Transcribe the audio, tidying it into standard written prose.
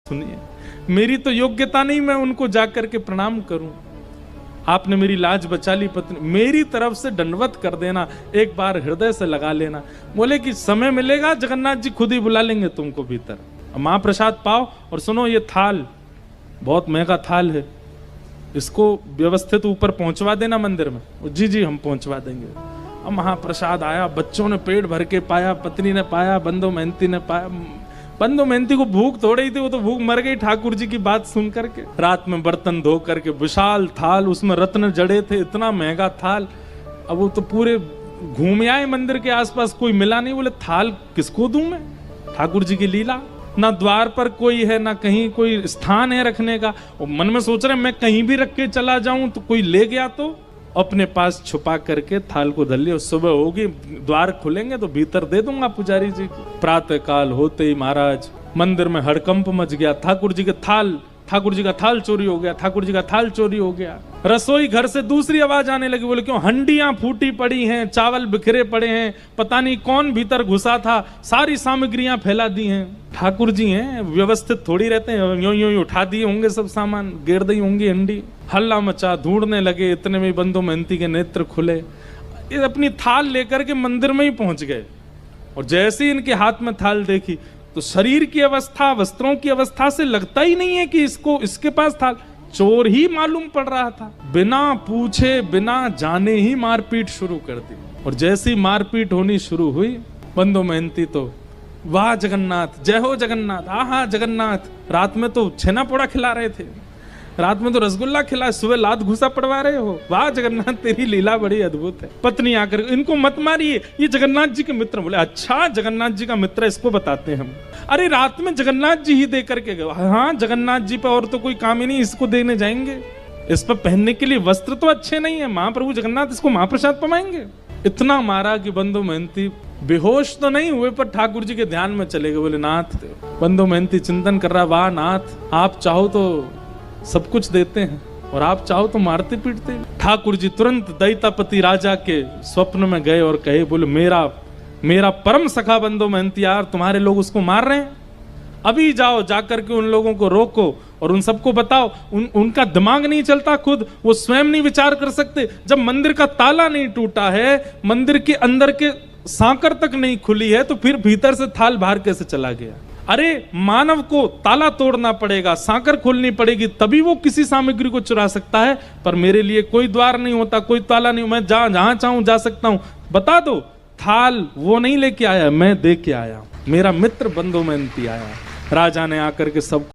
सुनिए, मेरी तो योग्यता नहीं मैं उनको जाकर के प्रणाम करूं। आपने मेरी लाज बचा ली पत्नी, मेरी तरफ से दंडवत कर देना, एक बार हृदय से लगा लेना। बोले कि समय मिलेगा जगन्नाथ जी खुद ही बुला लेंगे तुमको भीतर, महाप्रसाद पाओ। और सुनो, ये थाल बहुत महंगा थाल है, इसको व्यवस्थित ऊपर पहुंचवा देना मंदिर में। जी जी हम पहुंचवा देंगे। अब महाप्रसाद आया, बच्चों ने पेट भर के पाया, पत्नी ने पाया, बंधु मेहंती ने पाया। बंधु मेहंती को भूख थोड़ी ही थी, वो तो भूख मर गई ठाकुर जी की बात सुन करके। रात में बर्तन धो करके विशाल थाल, उसमें रत्न जड़े थे, इतना महंगा थाल। अब वो तो पूरे घूम आए मंदिर के आसपास, कोई मिला नहीं। बोले थाल किसको दूं मैं? ठाकुर जी की लीला, ना द्वार पर कोई है, ना कहीं कोई स्थान है रखने का। और मन में सोच रहे मैं कहीं भी रख के चला जाऊं तो कोई ले गया तो अपने पास छुपा करके थाल को धर लिया। सुबह होगी, द्वार खुलेंगे तो भीतर दे दूंगा पुजारी जी को। प्रातः काल होते ही महाराज मंदिर में हड़कंप मच गया। ठाकुर जी का थाल चोरी हो गया, ठाकुर जी का थाल चोरी हो गया। रसोई घर से दूसरी आवाज आने लगी। बोले क्यों? हंडियां फूटी पड़ी हैं, चावल बिखरे पड़े हैं, पता नहीं कौन भीतर घुसा था, सारी सामग्रियां फैला दी हैं। ठाकुर जी हैं, व्यवस्थित थोड़ी रहते हैं, यूं यूं उठा दिए होंगे सब सामान, गिर दी होंगी हंडी। हल्ला मचा, ढूंढने लगे, इतने में बंधु मेहंती के नेत्र खुले। ये अपनी थाल लेकर के मंदिर में ही पहुंच गए। और जैसे ही इनके हाथ में थाल देखी तो शरीर की अवस्था, वस्त्रों की अवस्था से लगता ही नहीं है कि इसके पास थाल। चोर ही मालूम पड़ रहा था। बिना पूछे बिना जाने ही मारपीट शुरू कर दी। और जैसी मारपीट होनी शुरू हुई, बंधु मेहंती तो वाह जगन्नाथ, जय हो जगन्नाथ, आहा जगन्नाथ। रात में तो छेना पोड़ा खिला रहे थे, रात में तो रसगुल्ला खिला, सुबह लात घुसा पड़वा रहे हो। वाह जगन्नाथ, तेरी लीला बड़ी अद्भुत है। पत्नी आकर इनको मत मारिए, ये जगन्नाथ जी के मित्र। बोले अच्छा जगन्नाथ जी का मित्र, इसको बताते हैं हम। अरे रात में जगन्नाथ जी ही दे करके गए। हाँ जगन्नाथ जी पे और तो कोई काम ही नहीं, इसको देने जाएंगे। इस पर पहनने के लिए वस्त्र तो अच्छे नहीं है, महाप्रभु जगन्नाथ इसको महाप्रसाद पवाएंगे। इतना मारा कि बंधु मेहंती बेहोश तो नहीं हुए पर ठाकुर जी के ध्यान में चले गए। बोले नाथ, बंधु मेहंती चिंतन कर रहा, वाह नाथ, आप चाहो तो सब कुछ देते हैं और आप चाहो तो मारते पीटते। ठाकुर जी तुरंत दैतापति राजा के स्वप्न में गए और कहे, बोले मेरा परम सखा बंधु मेहंती, यार तुम्हारे लोग उसको मार रहे हैं, अभी जाओ जाकर के उन लोगों को रोको और उन सबको बताओ। उनका दिमाग नहीं चलता, खुद वो स्वयं नहीं विचार कर सकते। जब मंदिर का ताला नहीं टूटा है, मंदिर के अंदर के सांकर तक नहीं खुली है, तो फिर भीतर से थाल बाहर कैसे चला गया? अरे मानव को ताला तोड़ना पड़ेगा, सांकर खोलनी पड़ेगी, तभी वो किसी सामग्री को चुरा सकता है। पर मेरे लिए कोई द्वार नहीं होता, कोई ताला नहीं, मैं जहां चाहूं जा सकता हूं। बता दो, थाल वो नहीं लेके आया, मैं दे के आया, मेरा मित्र बंधु मेहंती आया। राजा ने आकर के सब